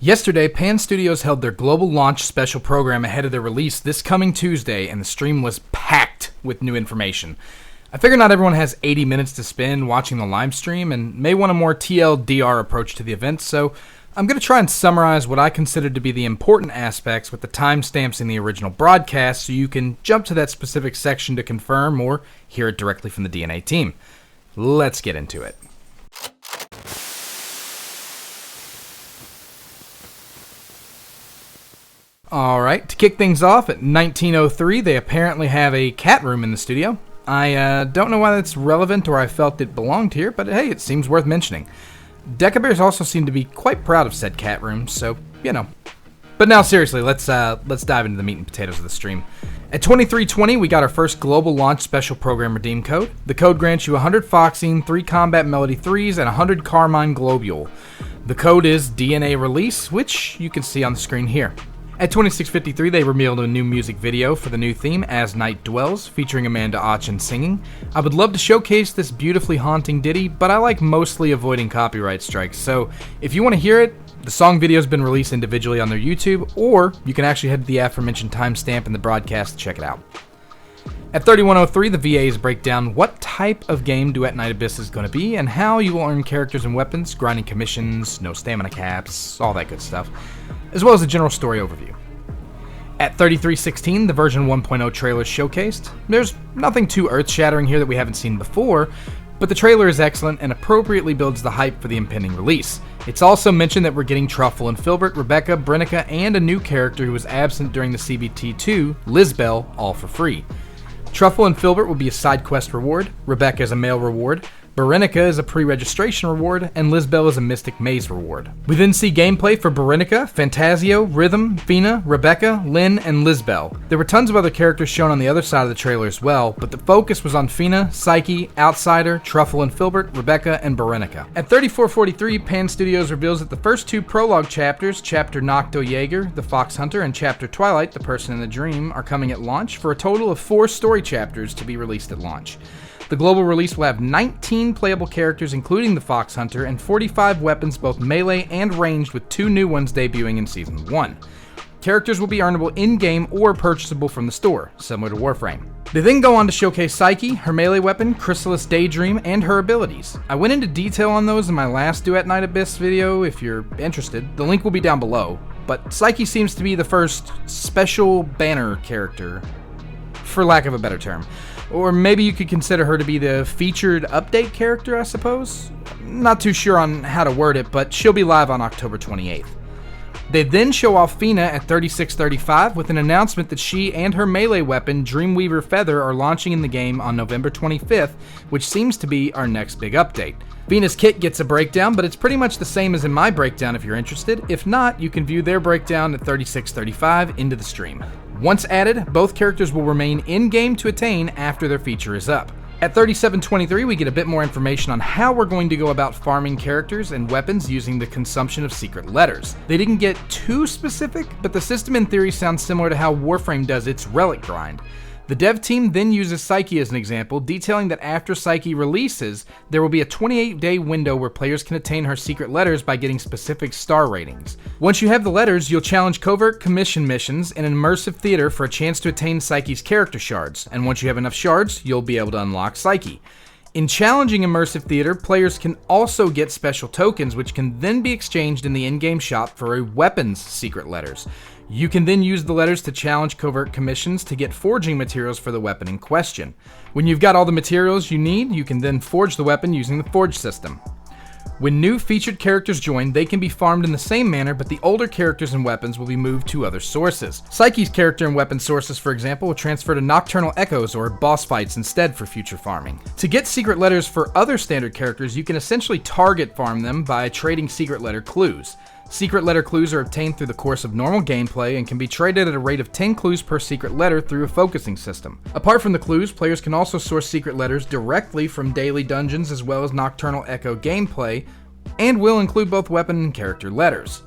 Yesterday, Pan Studios held their global launch special program ahead of their release this coming Tuesday, and the stream was packed with new information. I figure not everyone has 80 minutes to spend watching the live stream and may want a more TLDR approach to the event, so I'm going to try and summarize what I consider to be the important aspects with the timestamps in the original broadcast so you can jump to that specific section to confirm or hear it directly from the DNA team. Let's get into it. Alright, to kick things off, at 1903, they apparently have a cat room in the studio. I don't know why that's relevant or I felt it belonged here, but hey, it seems worth mentioning. Deca Bears also seem to be quite proud of said cat room, so, you know. But now, seriously, let's dive into the meat and potatoes of the stream. At 2320, we got our first global launch special program redeem code. The code grants you 100 Foxine, 3 Combat Melody 3s, and 100 Carmine Globule. The code is DNA Release, which you can see on the screen here. At 2653, they revealed a new music video for the new theme, As Night Dwells, featuring Amanda Ochen singing. I would love to showcase this beautifully haunting ditty, but I like mostly avoiding copyright strikes, so if you want to hear it, the song video has been released individually on their YouTube, or you can actually head to the aforementioned timestamp in the broadcast to check it out. At 3103, the VAs break down what type of game Duet Night Abyss is going to be, and how you will earn characters and weapons, grinding commissions, no stamina caps, all that good stuff, as well as a general story overview. At 3316, the version 1.0 trailer is showcased. There's nothing too earth-shattering here that we haven't seen before, but the trailer is excellent and appropriately builds the hype for the impending release. It's also mentioned that we're getting Truffle and Filbert, Rebecca, Brennica, and a new character who was absent during the CBT2, Lizbel, all for free. Truffle and Filbert will be a side quest reward, Rebecca is a mail reward, Berenica is a pre-registration reward, and Lizbel is a Mystic Maze reward. We then see gameplay for Berenica, Fantasio, Rhythm, Fina, Rebecca, Lynn, and Lizbel. There were tons of other characters shown on the other side of the trailer as well, but the focus was on Fina, Psyche, Outsider, Truffle and Filbert, Rebecca, and Berenica. At 3443, Pan Studios reveals that the first 2 prologue chapters, Chapter Nocto Jaeger, the Fox Hunter, and Chapter Twilight, the Person in the Dream, are coming at launch for a total of 4 story chapters to be released at launch. The global release will have 19 playable characters, including the Fox Hunter, and 45 weapons, both melee and ranged, with 2 new ones debuting in Season 1. Characters will be earnable in-game or purchasable from the store, similar to Warframe. They then go on to showcase Psyche, her melee weapon, Chrysalis Daydream, and her abilities. I went into detail on those in my last Duet Night Abyss video if you're interested. The link will be down below. But Psyche seems to be the first special banner character, for lack of a better term. Or maybe you could consider her to be the featured update character, I suppose? Not too sure on how to word it, but she'll be live on October 28th. They then show off Fina at 3635 with an announcement that she and her melee weapon, Dreamweaver Feather, are launching in the game on November 25th, which seems to be our next big update. Fina's kit gets a breakdown, but it's pretty much the same as in my breakdown if you're interested. If not, you can view their breakdown at 3635 into the stream. Once added, both characters will remain in-game to attain after their feature is up. At 3723, we get a bit more information on how we're going to go about farming characters and weapons using the consumption of secret letters. They didn't get too specific, but the system in theory sounds similar to how Warframe does its relic grind. The dev team then uses Psyche as an example, detailing that after Psyche releases, there will be a 28-day window where players can attain her secret letters by getting specific star ratings. Once you have the letters, you'll challenge covert commission missions in an immersive theater for a chance to attain Psyche's character shards, and once you have enough shards, you'll be able to unlock Psyche. In challenging immersive theater, players can also get special tokens which can then be exchanged in the in-game shop for a weapons secret letters. You can then use the letters to challenge covert commissions to get forging materials for the weapon in question. When you've got all the materials you need, you can then forge the weapon using the forge system. When new featured characters join, they can be farmed in the same manner, but the older characters and weapons will be moved to other sources. Psyche's character and weapon sources, for example, will transfer to Nocturnal Echoes or boss fights instead for future farming. To get secret letters for other standard characters, you can essentially target farm them by trading secret letter clues. Secret letter clues are obtained through the course of normal gameplay and can be traded at a rate of 10 clues per secret letter through a focusing system. Apart from the clues, players can also source secret letters directly from daily dungeons as well as Nocturnal Echo gameplay, and will include both weapon and character letters.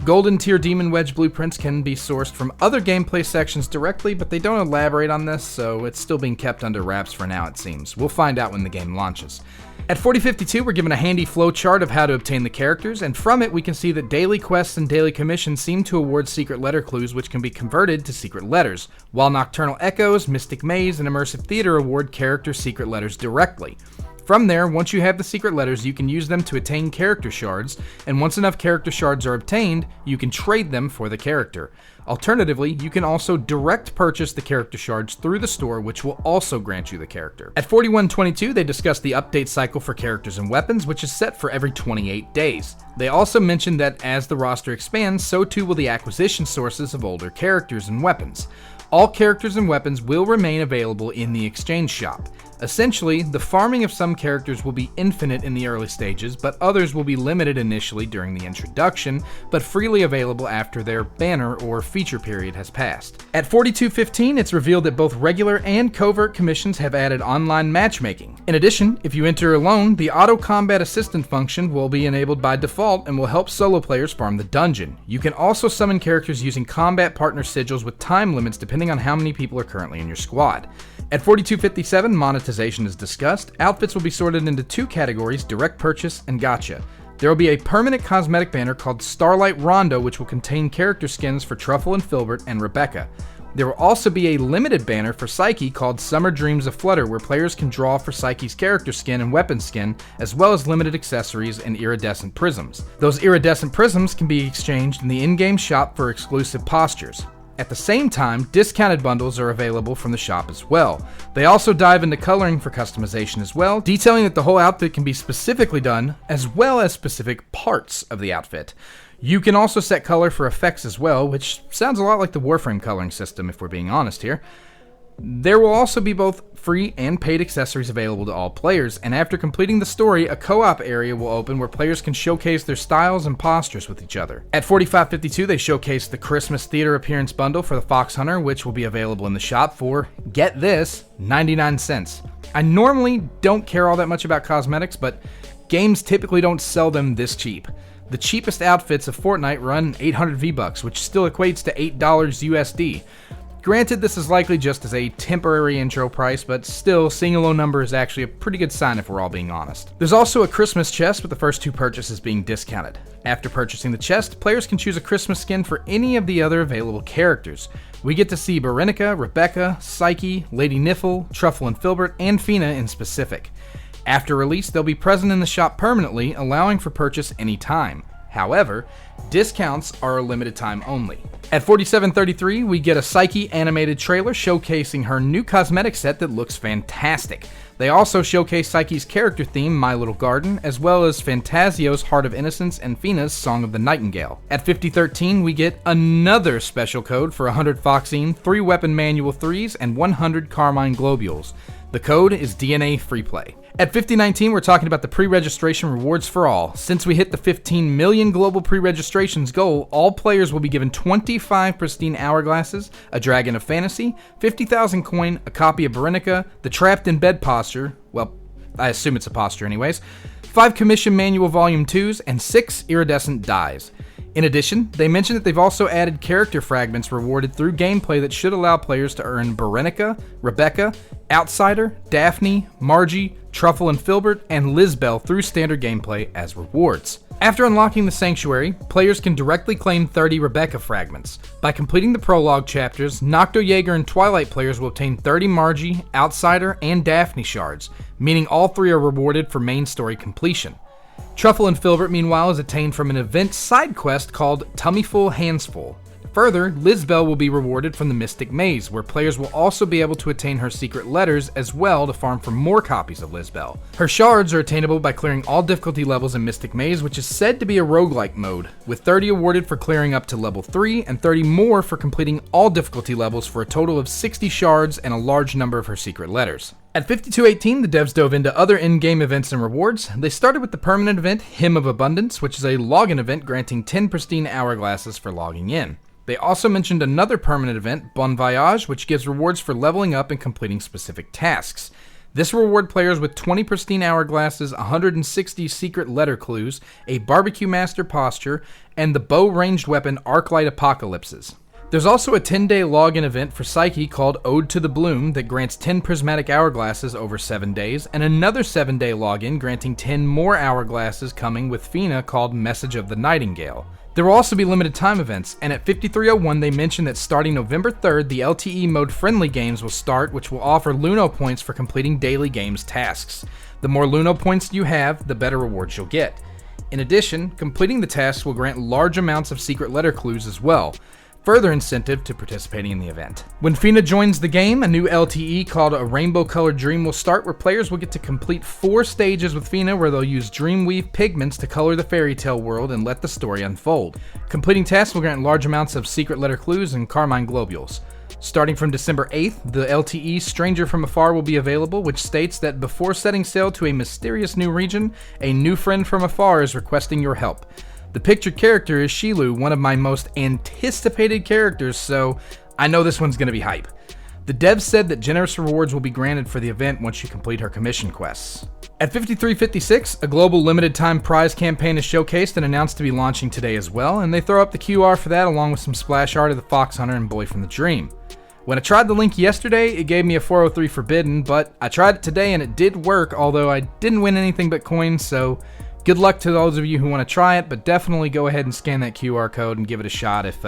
Golden tier Demon Wedge blueprints can be sourced from other gameplay sections directly, but they don't elaborate on this, so it's still being kept under wraps for now, it seems. We'll find out when the game launches. At 4052, we're given a handy flow chart of how to obtain the characters, and from it we can see that daily quests and daily commissions seem to award secret letter clues which can be converted to secret letters, while Nocturnal Echoes, Mystic Maze, and Immersive Theater award character secret letters directly. From there, once you have the secret letters, you can use them to attain character shards, and once enough character shards are obtained, you can trade them for the character. Alternatively, you can also direct purchase the character shards through the store, which will also grant you the character. At 4122, they discuss the update cycle for characters and weapons, which is set for every 28 days. They also mentioned that as the roster expands, so too will the acquisition sources of older characters and weapons. All characters and weapons will remain available in the exchange shop. Essentially, the farming of some characters will be infinite in the early stages, but others will be limited initially during the introduction, but freely available after their banner or feature period has passed. At 4215, it's revealed that both regular and covert commissions have added online matchmaking. In addition, if you enter alone, the auto combat assistant function will be enabled by default and will help solo players farm the dungeon. You can also summon characters using combat partner sigils with time limits depending on how many people are currently in your squad. At 4257, monetization is discussed. Outfits will be sorted into two categories, direct purchase and gacha. There will be a permanent cosmetic banner called Starlight Rondo, which will contain character skins for Truffle and Filbert and Rebecca. There will also be a limited banner for Psyche called Summer Dreams of Flutter, where players can draw for Psyche's character skin and weapon skin, as well as limited accessories and iridescent prisms. Those iridescent prisms can be exchanged in the in-game shop for exclusive postures. At the same time, discounted bundles are available from the shop as well. They also dive into coloring for customization as well, detailing that the whole outfit can be specifically done, as well as specific parts of the outfit. You can also set color for effects as well, which sounds a lot like the Warframe coloring system if we're being honest here. There will also be both free and paid accessories available to all players, and after completing the story, a co-op area will open where players can showcase their styles and postures with each other. At 4552, they showcase the Christmas Theater Appearance Bundle for the Fox Hunter, which will be available in the shop for, get this, 99 cents. I normally don't care all that much about cosmetics, but games typically don't sell them this cheap. The cheapest outfits of Fortnite run 800 V-Bucks, which still equates to $8 USD. Granted, this is likely just as a temporary intro price, but still, seeing a low number is actually a pretty good sign if we're all being honest. There's also a Christmas chest with the first two purchases being discounted. After purchasing the chest, players can choose a Christmas skin for any of the other available characters. We get to see Berenica, Rebecca, Psyche, Lady Niffle, Truffle and Filbert, and Fina in specific. After release, they'll be present in the shop permanently, allowing for purchase anytime. However, discounts are a limited time only. At 4733, we get a Psyche animated trailer showcasing her new cosmetic set that looks fantastic. They also showcase Psyche's character theme, My Little Garden, as well as Fantasio's Heart of Innocence and Fina's Song of the Nightingale. At 5013, we get another special code for 100 Foxine, 3 Weapon Manual 3s, and 100 Carmine Globules. The code is DNA Freeplay. At 5019, we're talking about the pre-registration rewards for all. Since we hit the 15 million global pre-registrations goal, all players will be given 25 pristine hourglasses, a Dragon of Fantasy, 50,000 coin, a copy of Berenica, the Trapped in Bed posture, well, I assume it's a posture anyways, 5 Commission Manual Volume 2s, and 6 iridescent dies. In addition, they mentioned that they've also added character fragments rewarded through gameplay that should allow players to earn Berenica, Rebecca, Outsider, Daphne, Margie, Truffle and Filbert, and Lizbel through standard gameplay as rewards. After unlocking the Sanctuary, players can directly claim 30 Rebecca fragments. By completing the prologue chapters, Noctojaeger and Twilight players will obtain 30 Margie, Outsider, and Daphne shards, meaning all 3 are rewarded for main story completion. Truffle and Filbert, meanwhile, is attained from an event side quest called Tummyful Handsful. Further, Lizbel will be rewarded from the Mystic Maze, where players will also be able to attain her secret letters as well to farm for more copies of Lizbel. Her shards are attainable by clearing all difficulty levels in Mystic Maze, which is said to be a roguelike mode, with 30 awarded for clearing up to level 3 and 30 more for completing all difficulty levels for a total of 60 shards and a large number of her secret letters. At 5218, the devs dove into other in-game events and rewards. They started with the permanent event Hymn of Abundance, which is a login event granting 10 pristine hourglasses for logging in. They also mentioned another permanent event, Bon Voyage, which gives rewards for leveling up and completing specific tasks. This will reward players with 20 pristine hourglasses, 160 secret letter clues, a barbecue master posture, and the bow ranged weapon Arclight Apocalypses. There's also a 10-day login event for Psyche called Ode to the Bloom that grants 10 prismatic hourglasses over 7 days, and another 7-day login granting 10 more hourglasses coming with Fina called Message of the Nightingale. There will also be limited time events, and at 5301 they mentioned that starting November 3rd, the LTE mode friendly games will start, which will offer Luno points for completing daily games tasks. The more Luno points you have, the better rewards you'll get. In addition, completing the tasks will grant large amounts of secret letter clues as well. Further incentive to participating in the event. When Fina joins the game, a new LTE called A Rainbow Colored Dream will start, where players will get to complete 4 stages with Fina where they'll use Dreamweave pigments to color the fairy tale world and let the story unfold. Completing tasks will grant large amounts of secret letter clues and carmine globules. Starting from December 8th, the LTE Stranger from Afar will be available, which states that before setting sail to a mysterious new region, a new friend from afar is requesting your help. The pictured character is Shilu, one of my most anticipated characters, so I know this one's going to be hype. The devs said that generous rewards will be granted for the event once you complete her commission quests. At 5356, a global limited time prize campaign is showcased and announced to be launching today as well, and they throw up the QR for that along with some splash art of the Fox Hunter and Boy from the Dream. When I tried the link yesterday, it gave me a 403 forbidden, but I tried it today and it did work, although I didn't win anything but coins, so good luck to those of you who want to try it, but definitely go ahead and scan that QR code and give it a shot if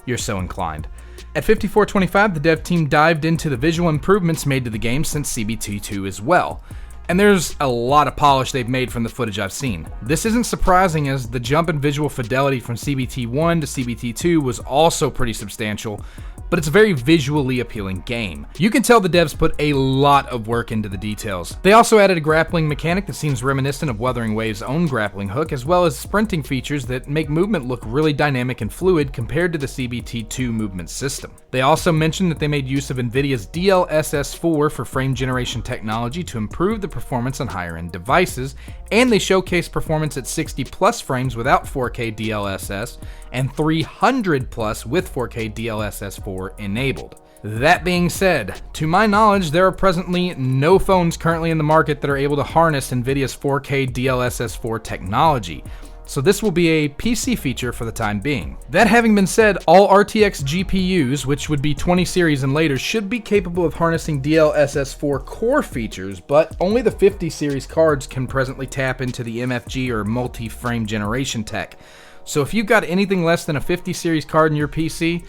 you're so inclined. At 5425, the dev team dived into the visual improvements made to the game since CBT2 as well. And there's a lot of polish they've made from the footage I've seen. This isn't surprising, as the jump in visual fidelity from CBT1 to CBT2 was also pretty substantial, but it's a very visually appealing game. You can tell the devs put a lot of work into the details. They also added a grappling mechanic that seems reminiscent of Wuthering Wave's own grappling hook, as well as sprinting features that make movement look really dynamic and fluid compared to the CBT2 movement system. They also mentioned that they made use of NVIDIA's DLSS4 for frame generation technology to improve the performance on higher-end devices, and they showcased performance at 60 plus frames without 4K DLSS and 300 plus with 4K DLSS4 enabled. That being said, to my knowledge, there are presently no phones currently in the market that are able to harness NVIDIA's 4K DLSS4 technology, so this will be a PC feature for the time being. That having been said, all RTX GPUs, which would be 20 series and later, should be capable of harnessing DLSS4 core features, but only the 50 series cards can presently tap into the MFG or multi-frame generation tech. So if you've got anything less than a 50 series card in your PC,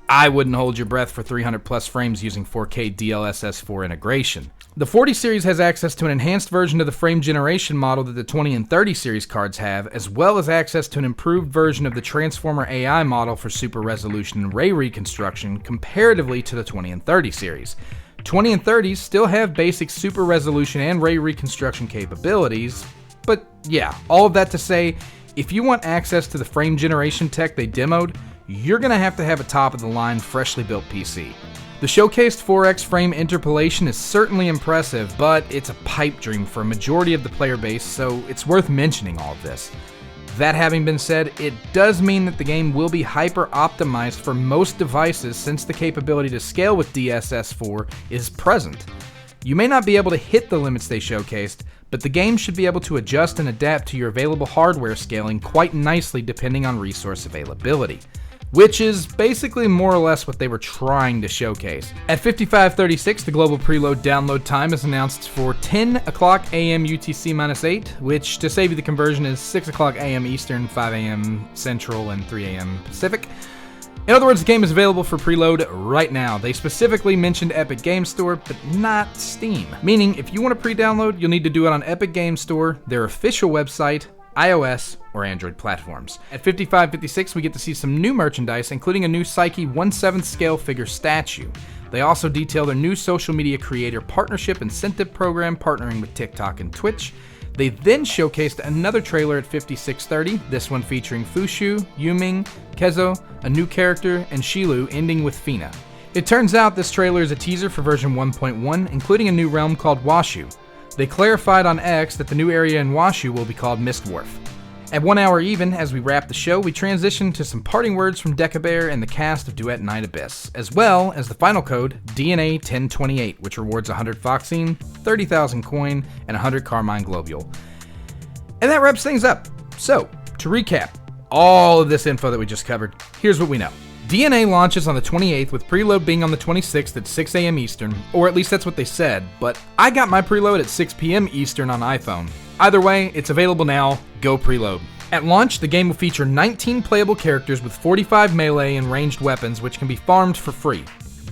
I wouldn't hold your breath for 300 plus frames using 4K DLSS4 integration. The 40 series has access to an enhanced version of the frame generation model that the 20 and 30 series cards have, as well as access to an improved version of the Transformer AI model for super resolution and ray reconstruction comparatively to the 20 and 30 series. 20 and 30s still have basic super resolution and ray reconstruction capabilities, but yeah, all of that to say, if you want access to the frame generation tech they demoed, you're going to have a top-of-the-line, freshly built PC. The showcased 4x frame interpolation is certainly impressive, but it's a pipe dream for a majority of the player base, so it's worth mentioning all of this. That having been said, it does mean that the game will be hyper-optimized for most devices since the capability to scale with DSS4 is present. You may not be able to hit the limits they showcased, but the game should be able to adjust and adapt to your available hardware scaling quite nicely depending on resource availability, which is basically more or less what they were trying to showcase. At 55:36, the global preload download time is announced for 10 o'clock a.m. UTC-8, which, to save you the conversion, is 6 o'clock a.m. Eastern, 5 a.m. Central, and 3 a.m. Pacific. In other words, the game is available for preload right now. They specifically mentioned Epic Games Store, but not Steam. Meaning, if you want to pre-download, you'll need to do it on Epic Games Store, their official website, iOS, or Android platforms. At 55:56, we get to see some new merchandise, including a new Psyche 1/7 scale figure statue. They also detail their new social media creator partnership incentive program, partnering with TikTok and Twitch. They then showcased another trailer at 56:30, this one featuring Fushu, Yuming, Kezo, a new character, and Shilu, ending with Fina. It turns out this trailer is a teaser for version 1.1, including a new realm called Washu. They clarified on X that the new area in Washu will be called Mist Wharf. At 1 hour even, as we wrap the show, we transition to some parting words from Decabear and the cast of Duet Night Abyss, as well as the final code, DNA 1028, which rewards 100 Foxine, 30,000 coin, and 100 Carmine Globule. And that wraps things up. So, to recap all of this info that we just covered, here's what we know. DNA launches on the 28th, with Preload being on the 26th at 6 a.m. Eastern, or at least that's what they said, but I got my Preload at 6 p.m. Eastern on iPhone. Either way, it's available now. Go Preload. At launch, the game will feature 19 playable characters with 45 melee and ranged weapons, which can be farmed for free.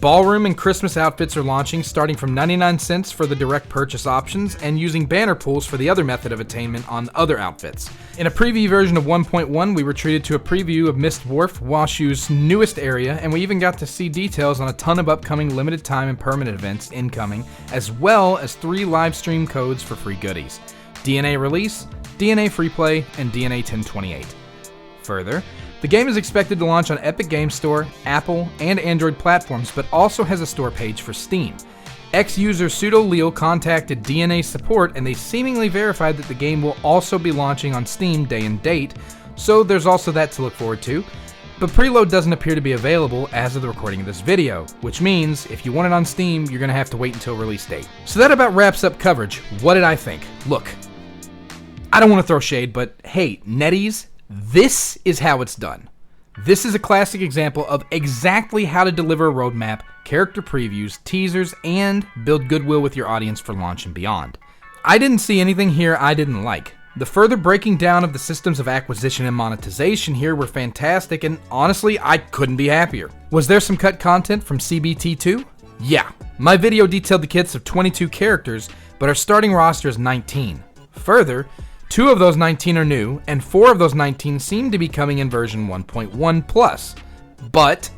Ballroom and Christmas outfits are launching, starting from 99 cents for the direct purchase options and using banner pools for the other method of attainment on other outfits. In a preview version of 1.1, we were treated to a preview of Mist Wharf, Washue's newest area, and we even got to see details on a ton of upcoming limited time and permanent events incoming, as well as 3 live stream codes for free goodies: DNA Release, DNA Free Play, and DNA 1028. Further, the game is expected to launch on Epic Games Store, Apple, and Android platforms, but also has a store page for Steam. Ex-user PseudoLeal contacted DNA support, and they seemingly verified that the game will also be launching on Steam day and date, so there's also that to look forward to. But Preload doesn't appear to be available as of the recording of this video, which means if you want it on Steam, you're going to have to wait until release date. So that about wraps up coverage. What did I think? Look, I don't want to throw shade, but hey, NetEase, this is how it's done. This is a classic example of exactly how to deliver a roadmap, character previews, teasers, and build goodwill with your audience for launch and beyond. I didn't see anything here I didn't like. The further breaking down of the systems of acquisition and monetization here were fantastic, and honestly, I couldn't be happier. Was there some cut content from CBT2? Yeah. My video detailed the kits of 22 characters, but our starting roster is 19. Further, 2 of those 19 are new, and 4 of those 19 seem to be coming in version 1.1 plus. But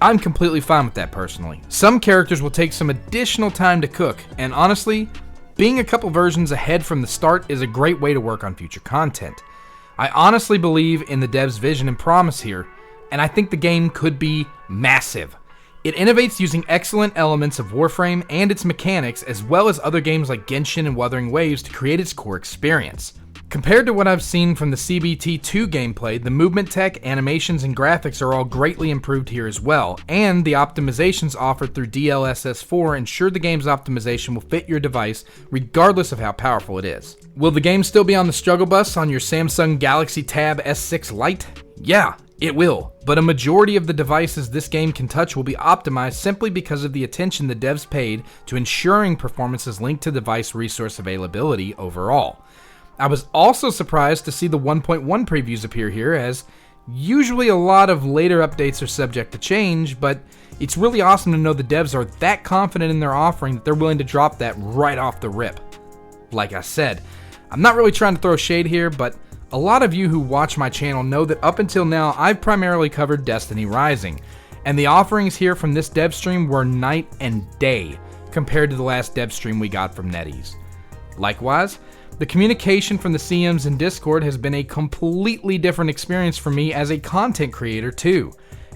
I'm completely fine with that personally. Some characters will take some additional time to cook, and honestly, being a couple versions ahead from the start is a great way to work on future content. I honestly believe in the devs' vision and promise here, and I think the game could be massive. It innovates using excellent elements of Warframe and its mechanics, as well as other games like Genshin and Wuthering Waves to create its core experience. Compared to what I've seen from the CBT2 gameplay, the movement tech, animations, and graphics are all greatly improved here as well, and the optimizations offered through DLSS4 ensure the game's optimization will fit your device regardless of how powerful it is. Will the game still be on the struggle bus on your Samsung Galaxy Tab S6 Lite? Yeah, it will, but a majority of the devices this game can touch will be optimized simply because of the attention the devs paid to ensuring performance is linked to device resource availability overall. I was also surprised to see the 1.1 previews appear here, as usually a lot of later updates are subject to change, but it's really awesome to know the devs are that confident in their offering that they're willing to drop that right off the rip. Like I said, I'm not really trying to throw shade here, but a lot of you who watch my channel know that up until now I've primarily covered Destiny Rising, and the offerings here from this dev stream were night and day compared to the last dev stream we got from NetEase. Likewise, the communication from the CMs in Discord has been a completely different experience for me as a content creator too.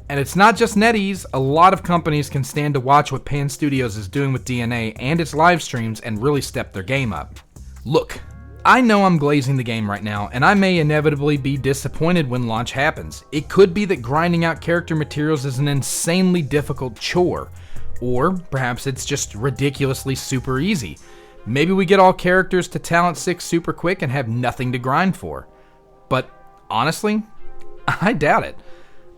And it's not just NetEase, a lot of companies can stand to watch what Pan Studios is doing with DNA and its live streams and really step their game up. Look, I know I'm glazing the game right now, and I may inevitably be disappointed when launch happens. It could be that grinding out character materials is an insanely difficult chore, or perhaps it's just ridiculously super easy. Maybe we get all characters to Talent 6 super quick and have nothing to grind for. But honestly, I doubt it.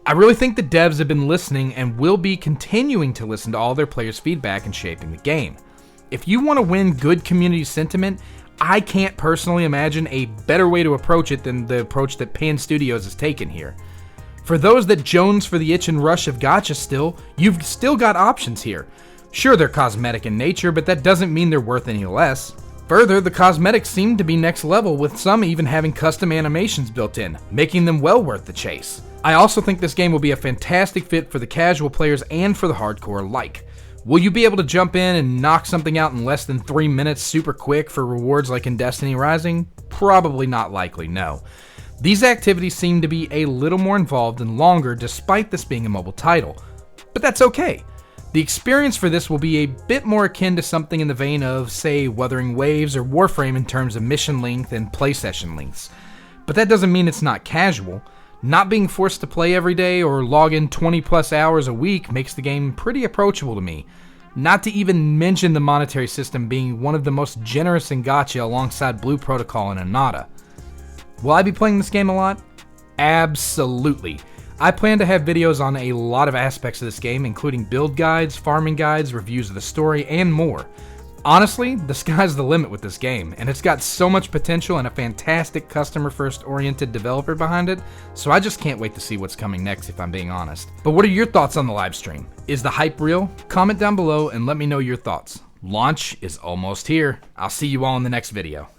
I really think the devs have been listening and will be continuing to listen to all their players' feedback in shaping the game. If you want to win good community sentiment, I can't personally imagine a better way to approach it than the approach that Pan Studios has taken here. For those that jones for the itch and rush of gacha still, you've still got options here. Sure, they're cosmetic in nature, but that doesn't mean they're worth any less. Further, the cosmetics seem to be next level, with some even having custom animations built in, making them well worth the chase. I also think this game will be a fantastic fit for the casual players and for the hardcore alike. Will you be able to jump in and knock something out in less than 3 minutes super quick for rewards like in Destiny Rising? Probably not likely, no. These activities seem to be a little more involved and longer despite this being a mobile title. But that's okay. The experience for this will be a bit more akin to something in the vein of, say, Wuthering Waves or Warframe in terms of mission length and play session lengths. But that doesn't mean it's not casual. Not being forced to play every day or log in 20 plus hours a week makes the game pretty approachable to me. Not to even mention the monetary system being one of the most generous in gacha alongside Blue Protocol and Anata. Will I be playing this game a lot? Absolutely. I plan to have videos on a lot of aspects of this game, including build guides, farming guides, reviews of the story, and more. Honestly, the sky's the limit with this game, and it's got so much potential and a fantastic customer-first oriented developer behind it, so I just can't wait to see what's coming next, if I'm being honest. But what are your thoughts on the live stream? Is the hype real? Comment down below and let me know your thoughts. Launch is almost here. I'll see you all in the next video.